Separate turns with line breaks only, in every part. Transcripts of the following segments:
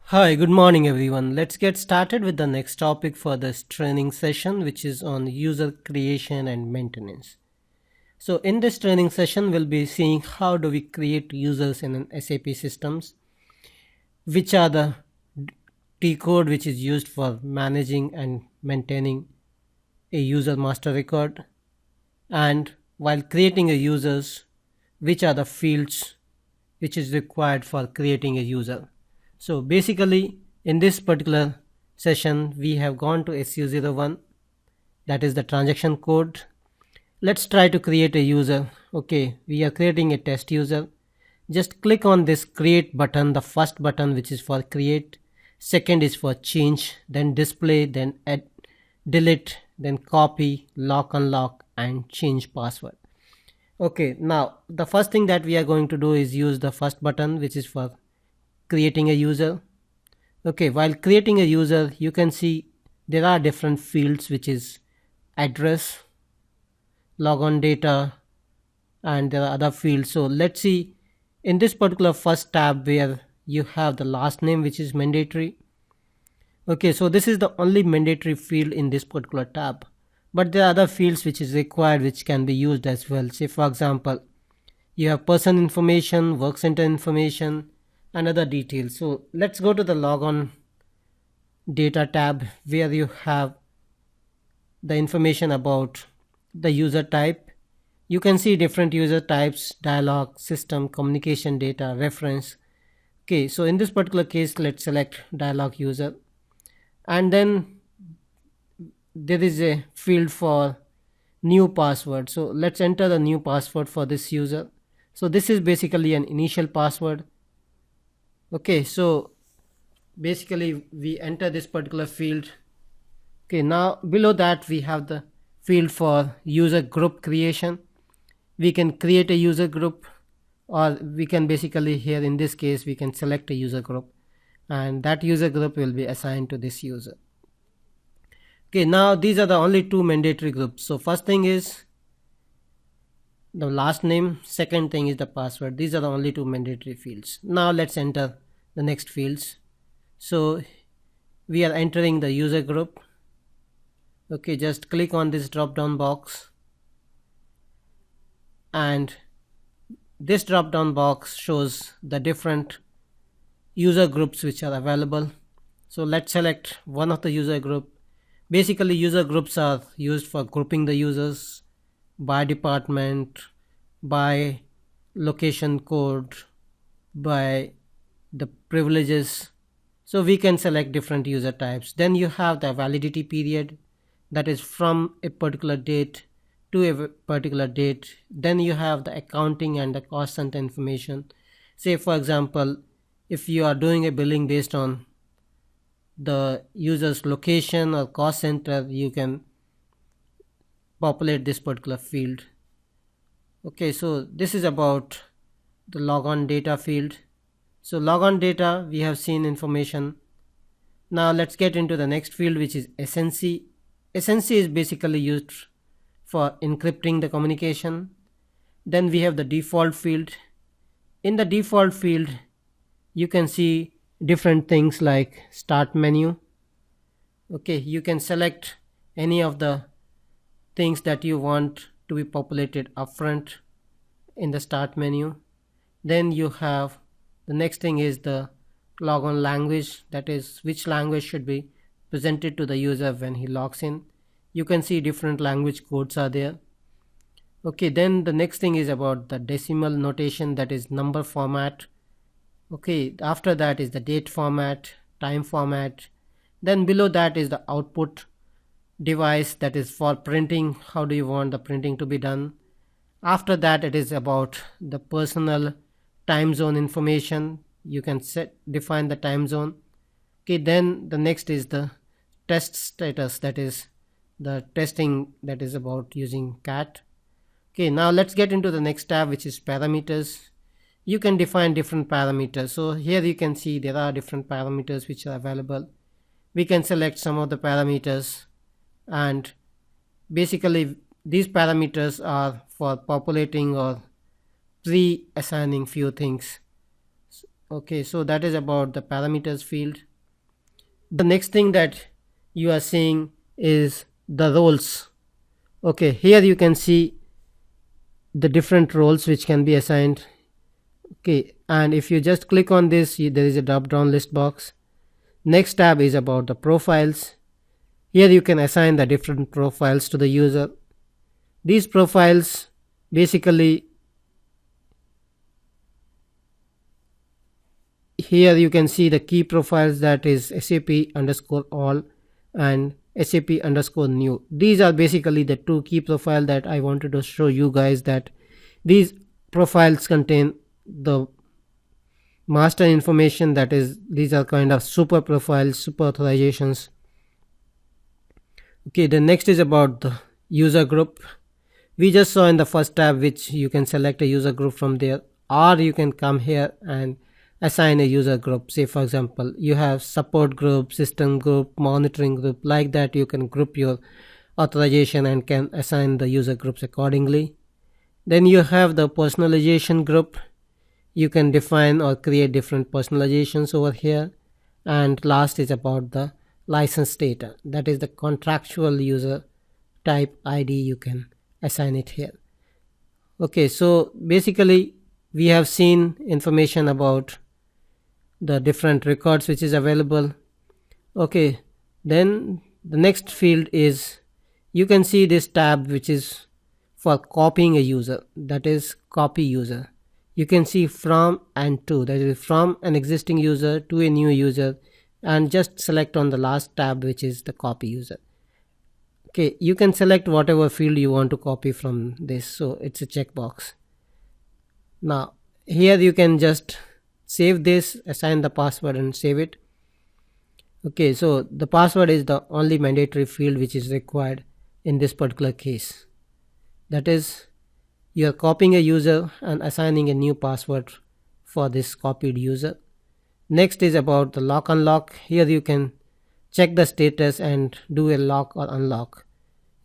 Hi, good morning everyone. Let's get started with the next topic for this training session, which is on user creation and maintenance. So in this training session, we'll be seeing how do we create users in an SAP systems, which are the T code which is used for managing and maintaining a user master record, and while creating a users, which are the fields which is required for creating a user. So basically in this particular session we have gone to SU01, that is the transaction code. Let's try to create a user. Okay, we are creating a test user. Just click on this create button, the first button which is for create, second is for change, then display, then add, delete, then copy, lock, unlock, and change password. Okay, now the first thing that we are going to do is use the first button which is for creating a user. Okay, while creating a user you can see there are different fields, which is address, logon data, and there are other fields. So let's see in this particular first tab where you have the last name which is mandatory. Okay, so this is the only mandatory field in this particular tab, but there are other fields which is required which can be used as well. Say for example you have person information, work center information, and other details. So let's go to the logon data tab where you have the information about the user type. You can see different user types: dialog, system, communication data, reference. Okay, so in this particular case let's select dialog user, and then there is a field for new password. So let's enter the new password for this user. So this is basically an initial password. Okay, so basically we enter this particular field. Okay, now below that we have the field for user group creation. We can create a user group, or we can basically, here in this case, we can select a user group, and that user group will be assigned to this user. Okay, now these are the only two mandatory groups. So first thing is the last name, second thing is the password. These are the only two mandatory fields. Now let's enter the next fields. So we are entering the user group. Okay, just click on this drop down box, and this drop down box shows the different user groups which are available. So let's select one of the user group. Basically user groups are used for grouping the users by department, by location code, by the privileges. So we can select different user types. Then you have the validity period, that is from a particular date to a particular date. Then you have the accounting and the cost center information. Say for example if you are doing a billing based on the user's location or cost center, you can populate this particular field. Okay, so this is about the logon data field. So logon data, we have seen information. Now let's get into the next field, which is SNC. SNC is basically used for encrypting the communication. Then we have the default field. In the default field you can see different things like start menu. Okay, you can select any of the things that you want to be populated upfront in the start menu. Then you have the next thing is the logon language, that is which language should be presented to the user when he logs in. You can see different language codes are there. Okay, then the next thing is about the decimal notation, that is number format. Okay, after that is the date format, time format. Then below that is the output device, that is for printing, how do you want the printing to be done. After that it is about the personal time zone information. You can define the time zone. Okay, then the next is the test status, that is the testing, that is about using cat. Okay, now let's get into the next tab, which is parameters. You can define different parameters. So here you can see there are different parameters which are available. We can select some of the parameters, and basically these parameters are for populating or pre-assigning few things. Okay, so that is about the parameters field. The next thing that you are seeing is the roles. Okay, here you can see the different roles which can be assigned. Okay, and if you just click on this, there is a drop down list box. Next tab is about the profiles. Here you can assign the different profiles to the user. These profiles basically, here you can see the key profiles, that is SAP_all and SAP_new. These are basically the two key profiles that I wanted to show you guys, that these profiles contain the master information, that is, these are kind of super profiles, super authorizations. Okay, the next is about the user group. We just saw in the first tab which you can select a user group from there, or you can come here and assign a user group. Say for example, you have support group, system group, monitoring group. Like that you can group your authorization and can assign the user groups accordingly. Then you have the personalization group. You can define or create different personalizations over here. And last is about the license data, that is the contractual user type ID. You can assign it here. Okay, so basically we have seen information about the different records which is available. Okay, then the next field is, you can see this tab which is for copying a user, that is copy user. You can see from and to, that is from an existing user to a new user, and just select on the last tab which is the copy user. Okay, you can select whatever field you want to copy from this, so it's a checkbox. Now here you can just save this, assign the password and save it. Okay, so the password is the only mandatory field which is required in this particular case. That is, you are copying a user and assigning a new password for this copied user. Next is about the lock unlock. Here you can check the status and do a lock or unlock.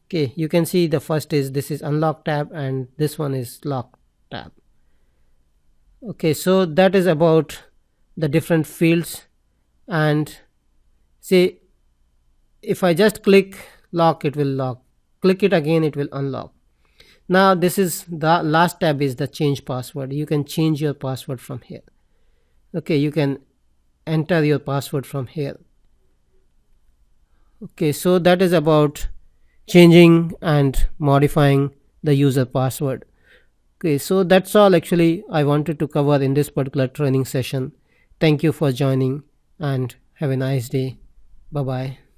Okay, you can see the first is, this is unlock tab and this one is lock tab. Okay, so that is about the different fields. And say if I just click lock, it will lock, click it again, it will unlock. Now this is the last tab, is the change password. You can change your password from here. Okay, you can enter your password from here. Okay, so that is about changing and modifying the user password. Okay, so that's all actually I wanted to cover in this particular training session. Thank you for joining and have a nice day. Bye bye.